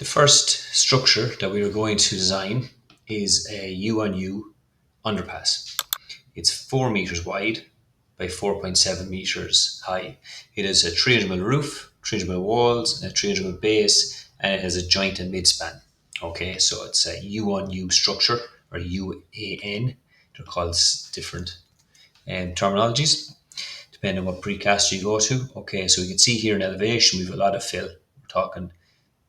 The first structure that we are going to design is a U-on-U underpass. It's 4 meters wide by 4.7 meters high. It has a 300mm roof, 300mm walls, and a 300mm base, and it has a joint and midspan. Okay, so it's a U-on-U structure, or UAN. They're called different terminologies depending on what precast you go to. Okay, so we can see here in elevation we have a lot of fill. We're talking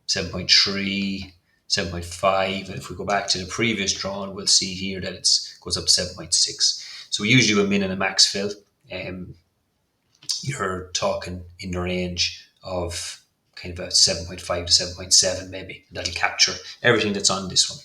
7.3, 7.5, and if we go back to the previous drawing, we'll see here that it goes up to 7.6. So we usually do a min and a max fill. You're talking in the range of kind of a 7.5 to 7.7 maybe. That'll capture everything that's on this one.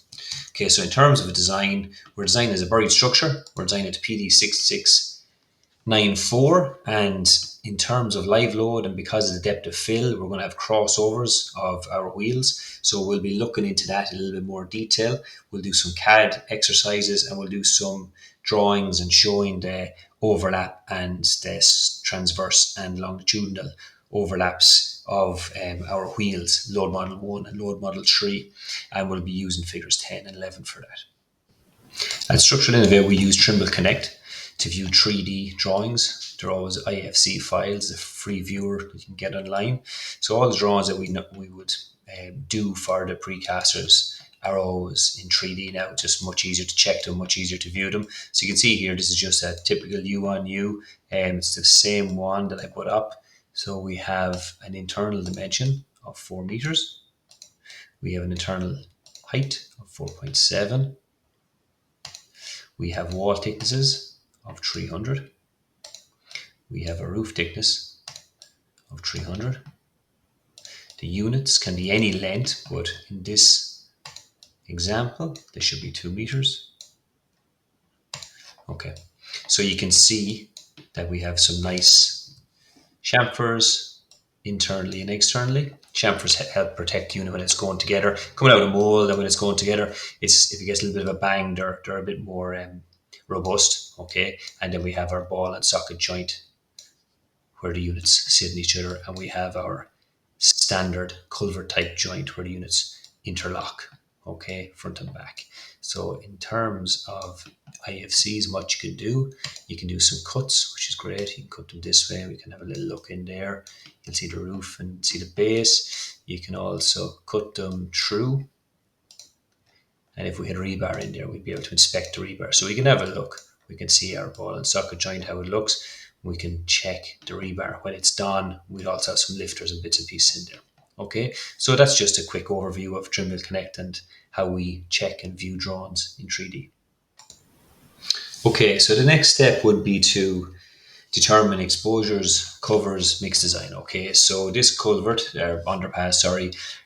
Okay, so in terms of a design, we're designing as a buried structure. We're designing it to PD 6694, and in terms of live load and because of the depth of fill, we're going to have crossovers of our wheels. So we'll be looking into that in a little bit more detail. We'll do some CAD exercises and we'll do some drawings and showing the overlap and the transverse and longitudinal overlaps of our wheels, load model 1 and load model 3, and we'll be using figures 10 and 11 for that. At Structural Innovate, we use Trimble Connect to view 3D drawings. They're always IFC files, a free viewer you can get online. So all the drawings that we would do for the precasters are always in 3D now, just much easier to check them, much easier to view them. So you can see here, this is just a typical U-on-U. It's the same one that I put up. So we have an internal dimension of 4 meters. We have an internal height of 4.7. We have wall thicknesses of 300. We have a roof thickness of 300. The units can be any length, but in this example, they should be 2 meters. Okay, so you can see that we have some nice chamfers internally and externally. Chamfers help protect the unit when it's going together, coming out of mold, and when it's going together, if it gets a little bit of a bang, they're a bit more robust. Okay, and then we have our ball and socket joint where the units sit in each other, and we have our standard culvert type joint where the units interlock, okay, front and back. So in terms of IFCs, what you can do some cuts, which is great. You can cut them this way. We can have a little look in there. You'll see the roof and see the base. You can also cut them through. And if we had rebar in there, we'd be able to inspect the rebar. So we can have a look. We can see our ball and socket joint, how it looks. We can check the rebar when it's done. We'd also have some lifters and bits and pieces in there. Okay, so that's just a quick overview of Trimble Connect and how we check and view drawings in 3D. Okay, so the next step would be to determine exposures, covers, mix design. Okay, so this culvert, underpass,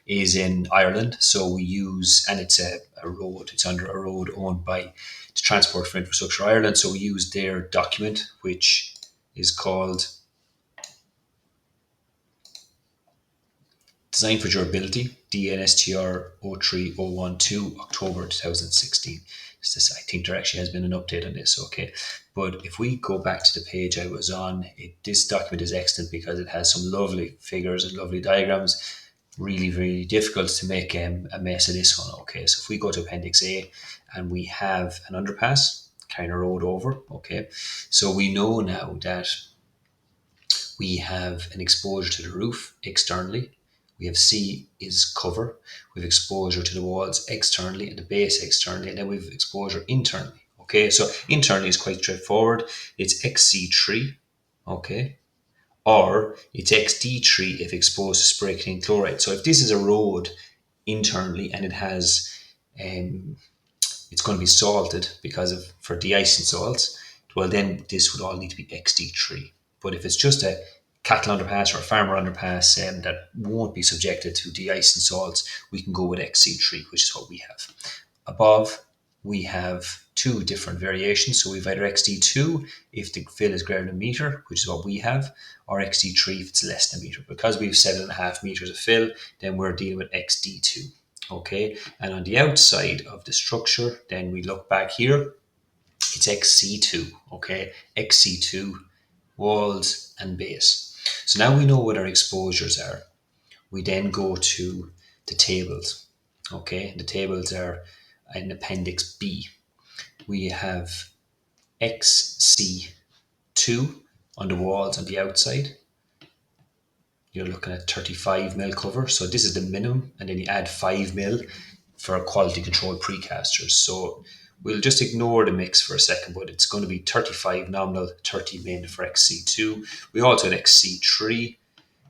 is in Ireland. So we use, and it's a road, it's under a road owned by the Transport for Infrastructure Ireland. So we use their document, which is called Design for Durability, DNSTR 03012, October 2016. I think there actually has been an update on this, okay? But if we go back to the page I was on, this document is excellent because it has some lovely figures and lovely diagrams. Really, really difficult to make a mess of this one, okay? So if we go to Appendix A and we have an underpass, kind of road over, okay? So we know now that we have an exposure to the roof externally. We have C is cover. We have exposure to the walls externally and the base externally, and then we have exposure internally. Okay, so internally is quite straightforward. It's XC3, okay, or it's XD3 if exposed to spray clean chloride. So if this is a road internally and it has, it's going to be salted for de-icing salts, well then this would all need to be XD3. But if it's just a cattle underpass or a farmer underpass that won't be subjected to de-icing salts, we can go with XC3, which is what we have. Above, we have two different variations. So we've either XD2 if the fill is greater than a meter, which is what we have, or XD3 if it's less than a meter. Because we have 7.5 meters of fill, then we're dealing with XD2. Okay, and on the outside of the structure, then we look back here, it's XC2. Okay, XC2, walls and base. So now we know what our exposures are. We then go to the tables. Okay, the tables are in Appendix B. We have XC2 on the walls on the outside. You're looking at 35 mil cover. So this is the minimum, and then you add 5 mil for quality control precasters. So we'll just ignore the mix for a second, but it's going to be 35 nominal, 30 min for XC2. We also had XC3,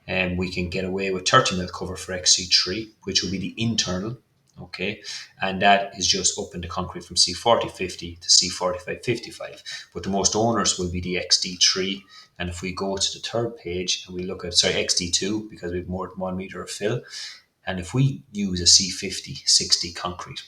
and we can get away with 30 mil cover for XC3, which will be the internal. Okay, and that is just up in the concrete from C4050 to C4555. But the most onerous will be the XD3. And if we go to the third page and we look at, XD2, because we have more than 1 meter of fill, and if we use a C50 60 concrete,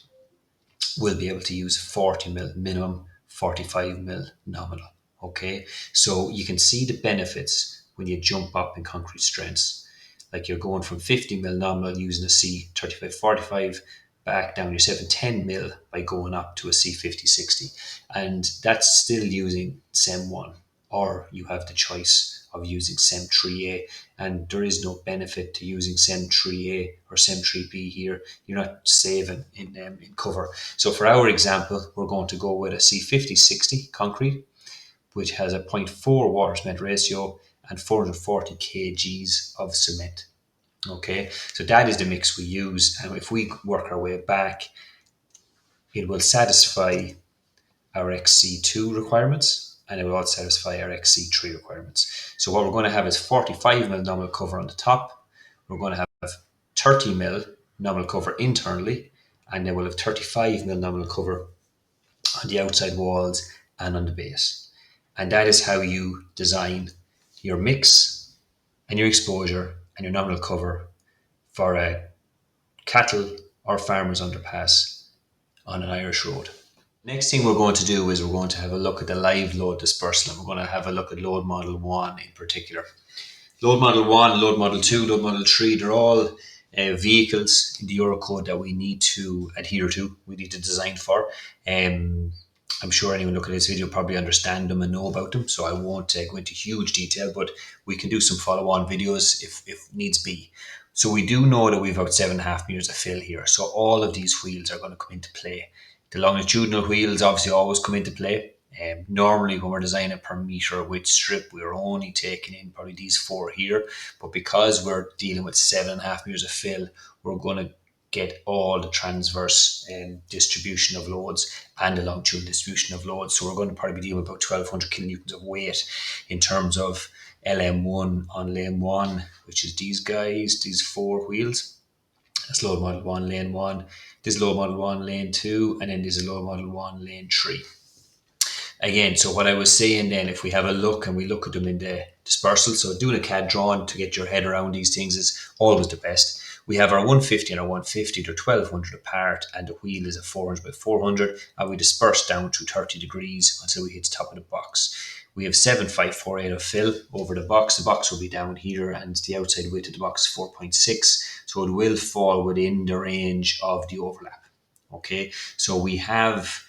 we'll be able to use 40 mil minimum, 45 mil nominal. Okay, so you can see the benefits when you jump up in concrete strengths. Like you're going from 50 mil nominal using a C35 45 back down, you're saving 10 mil by going up to a C50 60, and that's still using SEM 1, or you have the choice of using SEM 3A, and there is no benefit to using SEM 3A or SEM 3B here. You're not saving in cover. So for our example, we're going to go with a C50 60 concrete, which has a 0.4 water cement ratio and 440 kgs of cement. Okay, so that is the mix we use, and if we work our way back, it will satisfy our XC2 requirements, and it will also satisfy our XC3 requirements. So what we're going to have is 45 mil nominal cover on the top. We're going to have 30 mil nominal cover internally, and then we'll have 35 mil nominal cover on the outside walls and on the base. And that is how you design your mix and your exposure and your nominal cover for a cattle or farmer's underpass on an Irish road. Next thing we're going to do is we're going to have a look at the live load dispersal, and we're going to have a look at load model 1 in particular. Load model 1, load model 2, load model 3, they're all vehicles in the Eurocode that we need to adhere to, we need to design for. I'm sure anyone looking at this video probably understand them and know about them, so I won't go into huge detail, but we can do some follow-on videos if needs be. So we do know that we've about 7.5 meters of fill here, so all of these wheels are going to come into play. The longitudinal wheels obviously always come into play. Normally when we're designing per meter width strip, we're only taking in probably these 4 here, but because we're dealing with 7.5 meters of fill, we're going to get all the transverse distribution of loads and the longitudinal distribution of loads. So we're going to probably be dealing with about 1200 kilonewtons of weight in terms of LM1 on lane 1, which is these guys, these 4 wheels. That's load model 1, lane 1. This is load model 1, lane 2, and then this is load model 1, lane 3. Again, so what I was saying then, if we have a look and we look at them in the dispersal, so doing a CAD drawing to get your head around these things is always the best. We have our 150 and our 150, they're 1200 apart, and the wheel is a 400 by 400, and we disperse down to 30 degrees until we hit the top of the box. We have 7548 of fill over the box. The box will be down here, and the outside width of the box is 4.6, so it will fall within the range of the overlap. Okay, so we have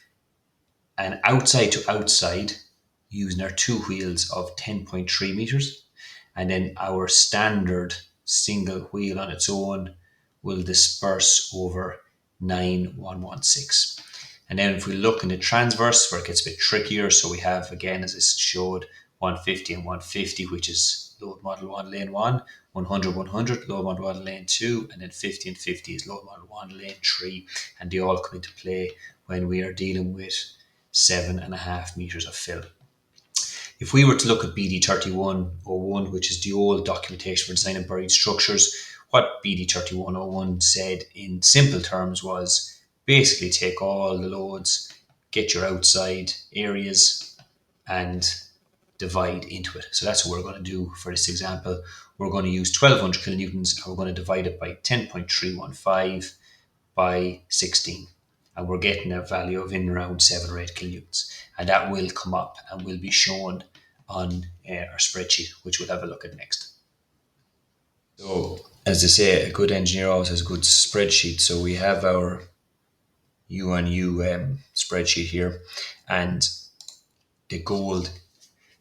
an outside to outside using our 2 wheels of 10.3 meters, and then our standard single wheel on its own will disperse over 9116. And then if we look in the transverse, where it gets a bit trickier, so we have, again, as I showed, 150 and 150, which is load model 1, lane 1, 100, 100, load model 1, lane 2, and then 50 and 50 is load model 1, lane 3, and they all come into play when we are dealing with 7.5 meters of fill. If we were to look at BD 3101, which is the old documentation for designing buried structures, what BD 3101 said in simple terms was basically take all the loads, get your outside areas, and divide into it. So that's what we're going to do for this example. We're going to use 1200 kilonewtons, and we're going to divide it by 10.315 by 16. And we're getting a value of in around 7 or 8 kilonewtons. And that will come up and will be shown on our spreadsheet, which we'll have a look at next. So, as they say, a good engineer always has a good spreadsheet. So we have our U&U spreadsheet here, and the gold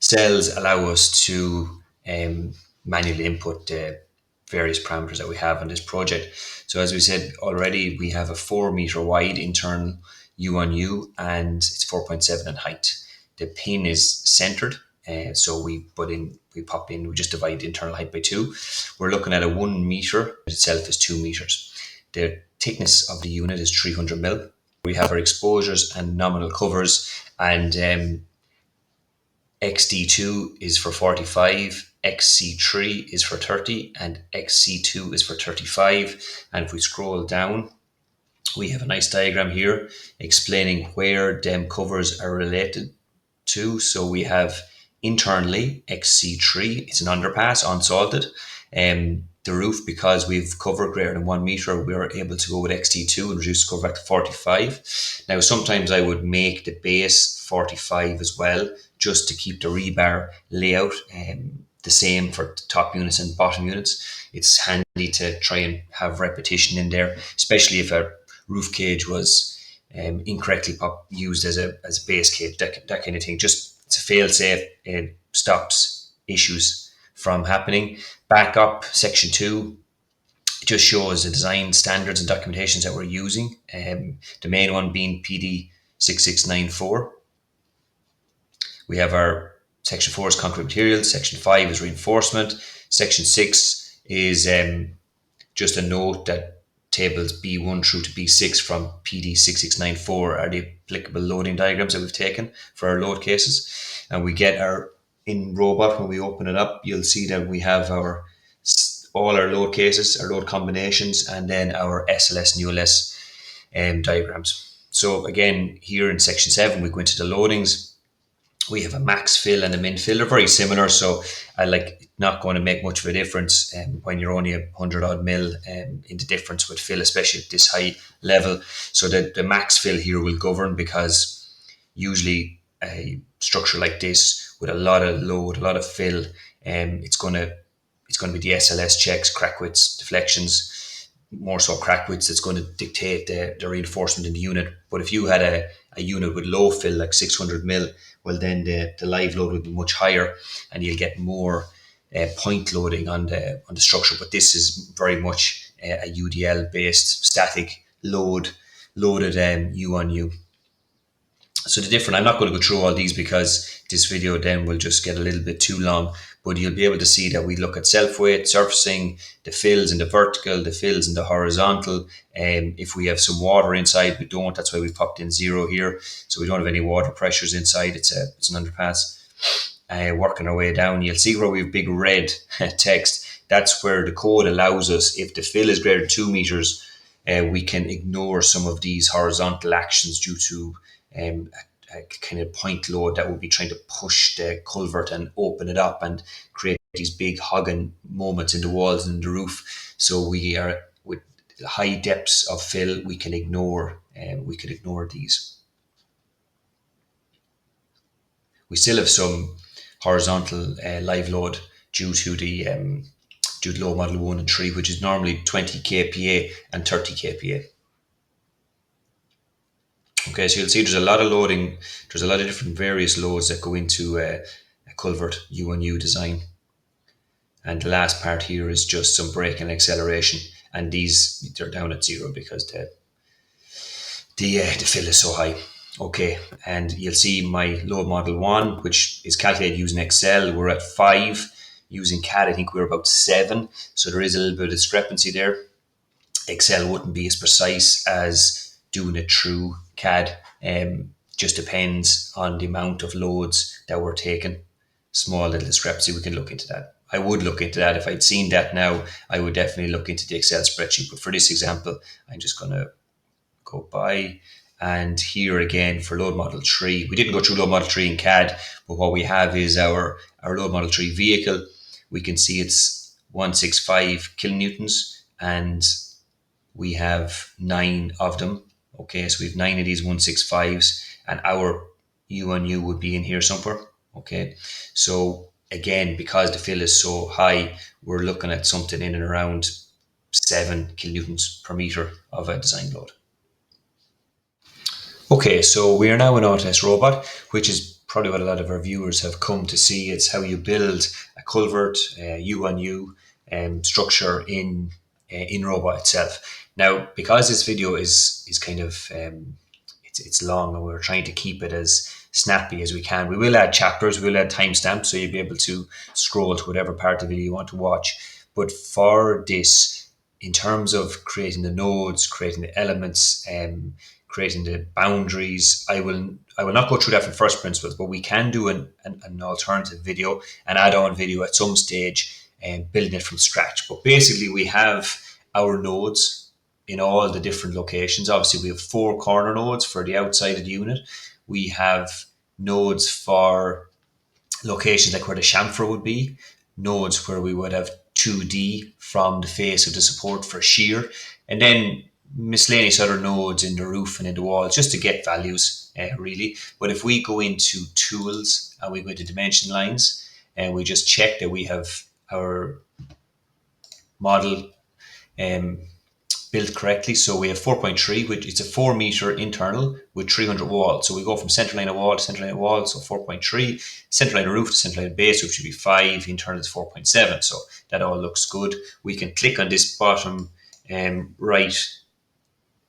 cells allow us to manually input the various parameters that we have on this project. So as we said already, we have a 4 meter wide internal U on U, and it's 4.7 in height. The pin is centered, so we just divide the internal height by 2. We're looking at a 1 meter itself is 2 meters. The thickness of the unit is 300 mil. We have our exposures and nominal covers, and XD2 is for 45, XC3 is for 30, and XC2 is for 35. And if we scroll down, we have a nice diagram here explaining where them covers are related to. So we have internally XC3, it's an underpass, unsalted. The roof, because we've covered greater than 1 meter, we're able to go with XT2 and reduce the cover back to 45. Now, sometimes I would make the base 45 as well, just to keep the rebar layout the same for top units and bottom units. It's handy to try and have repetition in there, especially if a roof cage was incorrectly used as a base cage, that kind of thing. Just it's a fail safe. It stops issues from happening. Back up section 2, it just shows the design standards and documentations that we're using. The main one being PD 6694. We have our section 4 is concrete materials, section 5 is reinforcement, section 6 is just a note that tables B1 through to B6 from PD 6694 are the applicable loading diagrams that we've taken for our load cases. And we get in Robot, when we open it up, you'll see that we have all our load cases, our load combinations, and then our SLS and ULS diagrams. So again, here in section 7, we go into the loadings. We have a max fill and a min fill. They're very similar, so not going to make much of a difference when you're only 100 odd mil in the difference with fill, especially at this high level. So the max fill here will govern, because usually a structure like this with a lot of load, a lot of fill, it's going to be the SLS checks, crack widths, deflections, more so crack widths, that's going to dictate the reinforcement in the unit. But if you had a unit with low fill, like 600 mil, well, then the live load would be much higher, and you'll get more point loading on the structure. But this is very much a UDL based static loaded U on U. So I'm not going to go through all these, because this video then will just get a little bit too long, but you'll be able to see that we look at self-weight, surfacing, the fills in the vertical, the fills in the horizontal. If we have some water inside, we don't. That's why we popped in 0 here. So we don't have any water pressures inside. It's an underpass. Working our way down, you'll see where we have big red text. That's where the code allows us, if the fill is greater than 2 meters, we can ignore some of these horizontal actions due to a kind of point load that would be trying to push the culvert and open it up and create these big hugging moments in the walls and the roof. So we are, with high depths of fill, we can ignore these. We still have some horizontal live load due to load model 1 and 3, which is normally 20 kPa and 30 kPa. Okay, so you'll see there's a lot of loading. There's a lot of different various loads that go into a culvert U on U design. And the last part here is just some brake and acceleration. And they're down at 0 because the fill is so high. Okay, and you'll see my load model 1, which is calculated using Excel. We're at 5. Using CAD, I think we're about 7. So there is a little bit of discrepancy there. Excel wouldn't be as precise as doing it through CAD. Just depends on the amount of loads that were taken. Small little discrepancy, we can look into that. I would look into that. If I'd seen that now, I would definitely look into the Excel spreadsheet. But for this example, I'm just going to go by. And here again for load model 3, we didn't go through load model 3 in CAD, but what we have is our load model 3 vehicle. We can see it's 165 kilonewtons, and we have 9 of them. Okay, so we have 9 of these 165s, and our U on U would be in here somewhere. Okay, so again, because the fill is so high, we're looking at something in and around 7 kilonewtons per meter of a design load. Okay, so we are now in Autodesk Robot, which is probably what a lot of our viewers have come to see. It's how you build a culvert, U on U, structure in Robot itself. Now, because this video is kind of it's long, and we're trying to keep it as snappy as we can. We will add chapters, we will add timestamps, so you'll be able to scroll to whatever part of the video you want to watch. But for this, in terms of creating the nodes, creating the elements, creating the boundaries, I will not go through that from first principles, but we can do an alternative video, an add-on video at some stage, and building it from scratch. But basically, we have our nodes in all the different locations. Obviously, we have 4 corner nodes for the outside of the unit. We have nodes for locations like where the chamfer would be, nodes where we would have 2D from the face of the support for shear, and then miscellaneous other nodes in the roof and in the walls just to get values, really. But if we go into tools and we go into dimension lines and we just check that we have our model built correctly. So we have 4.3, which it's a 4 meter internal with 300 walls. So we go from center line of wall to center line of wall, so 4.3, center line of roof to center line of base, which should be 5, internal is 4.7. So that all looks good. We can click on this bottom right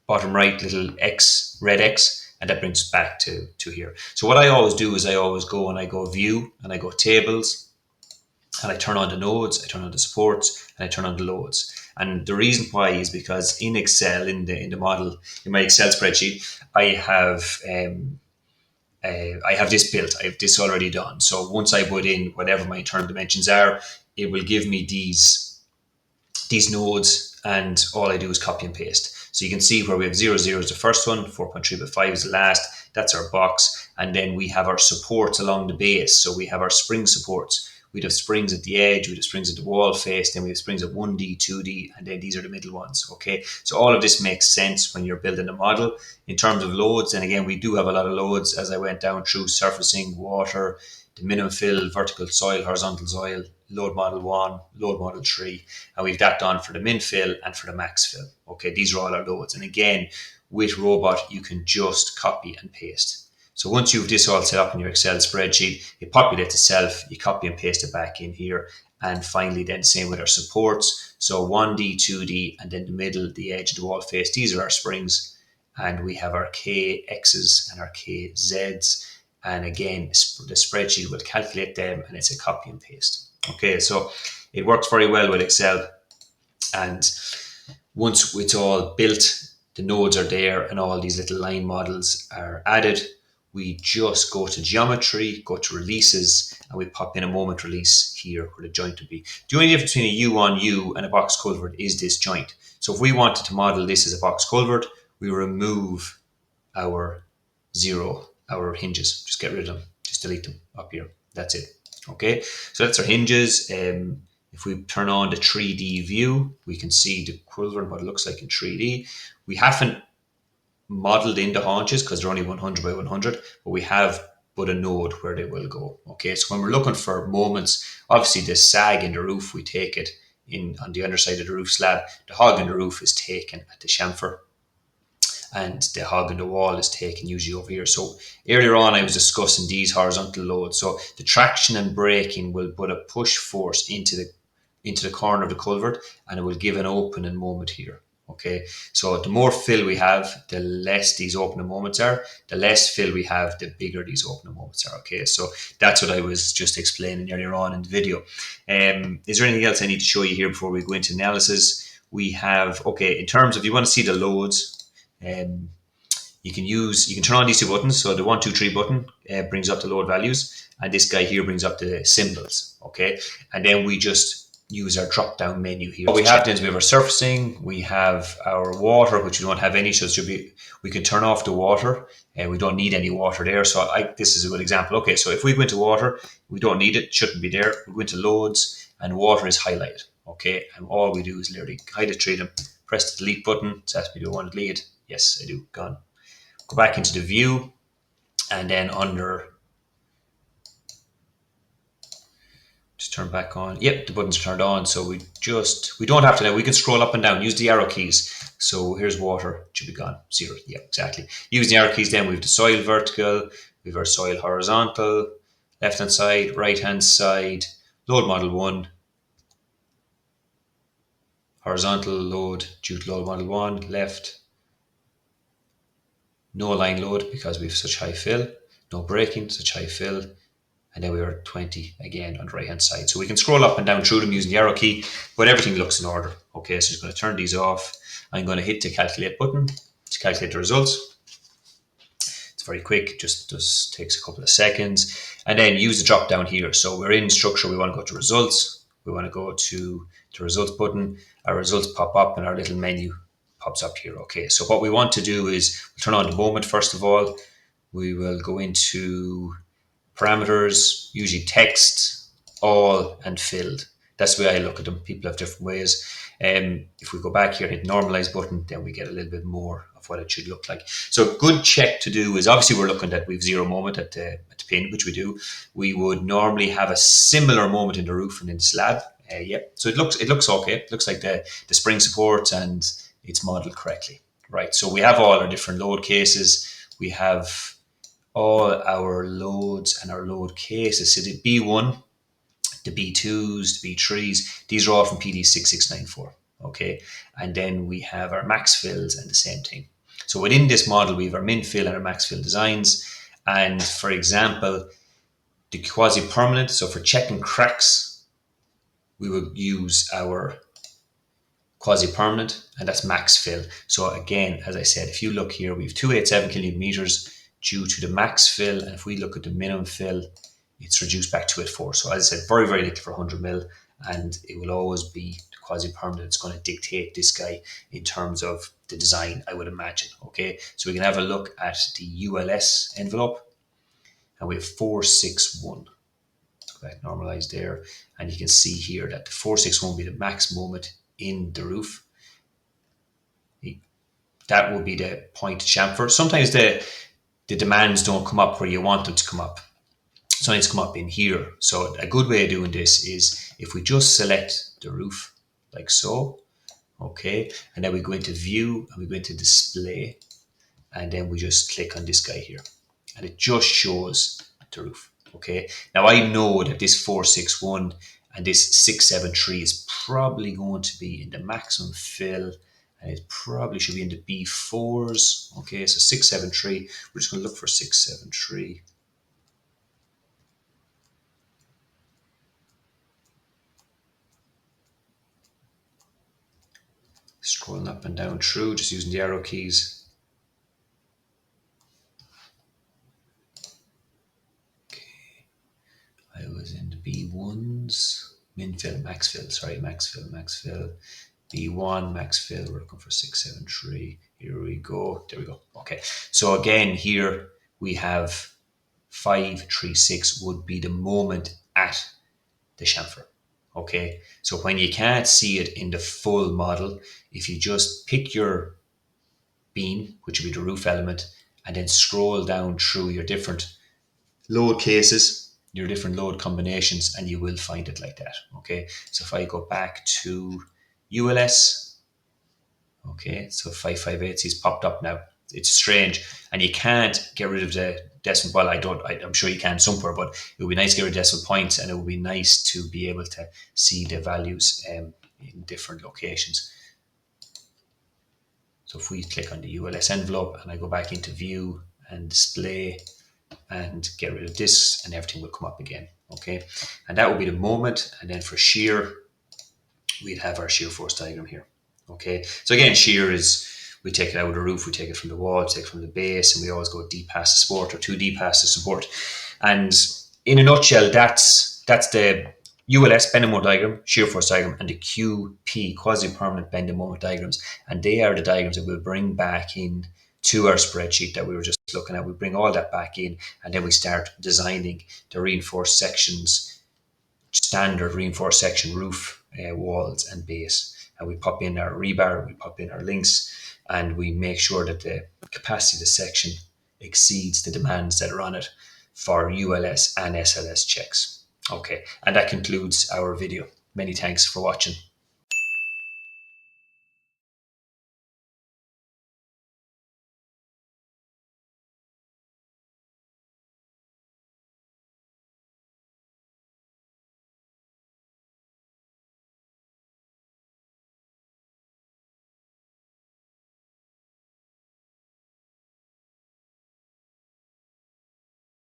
little X, red X, and that brings us back to here. So what I always do is I always go and I go view and I go tables, and I turn on the nodes, I turn on the supports, and I turn on the loads. And the reason why is because in Excel, in the model, in my Excel spreadsheet, I have this built. I have this already done. So once I put in whatever my internal dimensions are, it will give me these nodes, and all I do is copy and paste. So you can see where we have 0, 0 is the first one, 4.3 by 5 is the last. That's our box. And then we have our supports along the base. So we have our spring supports. We'd have springs at the edge, we'd have springs at the wall face, then we have springs at 1D, 2D, and then these are the middle ones, okay? So all of this makes sense when you're building a model. In terms of loads, and again, we do have a lot of loads as I went down through surfacing, water, the minimum fill, vertical soil, horizontal soil, load model 1, load model 3, and we've that done for the min fill and for the max fill, okay? These are all our loads, and again, with Robot, you can just copy and paste. So once you've this all set up in your Excel spreadsheet, it populates itself, you copy and paste it back in here. And finally, then same with our supports. So 1D, 2D, and then the middle, the edge, the wall face, these are our springs. And we have our KXs and our KZs. And again, the spreadsheet will calculate them, and it's a copy and paste. Okay, so it works very well with Excel. And once it's all built, the nodes are there and all these little line models are added, we just go to geometry, go to releases, and we pop in a moment release here where the joint would be. The only difference between a U on U and a box culvert is this joint. So if we wanted to model this as a box culvert, we remove our hinges. Just get rid of them. Just delete them up here. That's it. Okay, so that's our hinges. If we turn on the 3D view, we can see the culvert, what it looks like in 3D. We haven't modeled in the haunches because they're only 100 by 100, but we have put a node where they will go. Okay, so when we're looking for moments, obviously the sag in the roof, we take it in on the underside of the roof slab. The hog in the roof is taken at the chamfer, and the hog in the wall is taken usually over here. So earlier on, I was discussing these horizontal loads. So the traction and braking will put a push force into the corner of the culvert, and it will give an opening moment here. Okay, so the more fill we have, the less these opening moments are. The less fill we have, the bigger these opening moments are. Okay, so that's what I was just explaining earlier on in the video. Is there anything else I need to show you here before we go into analysis? We have, okay, in terms of, you want to see the loads, you can turn on these 2 buttons. So the 1, 2, 3 button brings up the load values, and this guy here brings up the symbols. Okay, and then we just use our drop down menu here. What we have then is we have our surfacing, we have our water, which we don't have any, so it should be, we can turn off the water, and we don't need any water there. So this is a good example. Okay, so if we go into water, we don't need it, shouldn't be there. We go into loads, and water is highlighted. Okay, and all we do is literally hide it, treat them, press the delete button. It asks me, do I want to delete? Yes, I do. Gone. Go back into the view, and then under, just turn back on. Yep, the buttons are turned on. So we don't have to now. We can scroll up and down, use the arrow keys. So here's water, it should be gone, 0. Yeah, exactly. Use the arrow keys, then we have the soil vertical, we have our soil horizontal, left hand side, right hand side, load model 1, Horizontal load due to load model 1, left. No line load because we have such high fill. No braking, such high fill. And then we were at 20 again on the right hand side. So we can scroll up and down through them using the arrow key, but everything looks in order. Okay, so I'm going to turn these off. I'm going to hit the calculate button to calculate the results. It's very quick, just takes a couple of seconds. And then use the drop down here. So we're in structure, we want to go to results. We want to go to the results button. Our results pop up and our little menu pops up here. Okay, so what we want to do is we'll turn on the moment first of all. We will go into parameters, usually text, all, and filled. That's the way I look at them. People have different ways. If we go back here and hit normalize button, then we get a little bit more of what it should look like. So a good check to do is obviously we're looking at we've 0 moment at the pin, which we do. We would normally have a similar moment in the roof and in the slab. So it looks okay. It looks like the spring supports and it's modeled correctly. Right. So we have all our different load cases. We have all our loads and our load cases. So the B1, the B2s, the B3s, these are all from PD 6694. Okay. And then we have our max fills and the same thing. So within this model, we have our min fill and our max fill designs. And for example, the quasi-permanent, so for checking cracks, we would use our quasi-permanent, and that's max fill. So again, as I said, if you look here, we have 287 kilometer meters due to the max fill, and if we look at the minimum fill, it's reduced back to 284. So as I said, very, very little for 100 mil, and it will always be the quasi-permanent. It's going to dictate this guy in terms of the design, I would imagine. Okay, so we can have a look at the ULS envelope, and we have 461. Normalized there, and you can see here that the 461 will be the max moment in the roof. That will be the point chamfer. Sometimes the demands don't come up where you want them to come up. Sometimes come up in here. So a good way of doing this is if we just select the roof like so, okay, and then we go into view and we go into display, and then we just click on this guy here, and it just shows the roof. Okay, now I know that this 461 and this 673 is probably going to be in the maximum fill, and it probably should be in the B4s. Okay, so 673, we're just going to look for 673. Scrolling up and down through, just using the arrow keys. I was in the B1s, min fill, max fill, max fill, B1, max fill, we're looking for 673. Here we go, there we go. Okay, so again, here we have 536 would be the moment at the chamfer. Okay, so when you can't see it in the full model, if you just pick your beam, which would be the roof element, and then scroll down through your different load cases, your different load combinations, and you will find it like that. Okay, so if I go back to ULS, okay, so 558 is popped up now. It's strange, and you can't get rid of the decimal. Well, I'm sure you can somewhere, but it would be nice to get rid of decimal points, and it would be nice to be able to see the values in different locations. So if we click on the ULS envelope and I go back into view and display and get rid of this, and everything will come up again. Okay, and that will be the moment. And then for shear, we'd have our shear force diagram here. Okay, so again, shear is we take it out of the roof, we take it from the wall, take it from the base, and we always go deep past the support or 2 deep past the support. And in a nutshell, that's the ULS bend and moment diagram, shear force diagram, and the QP quasi-permanent bend and moment diagrams. And they are the diagrams that we'll bring back in to our spreadsheet that we were just looking at. We bring all that back in, and then we start designing the reinforced sections, standard reinforced section roof, walls and base. And we pop in our rebar, we pop in our links, and we make sure that the capacity of the section exceeds the demands that are on it for ULS and SLS checks. Okay, and that concludes our video. Many thanks for watching.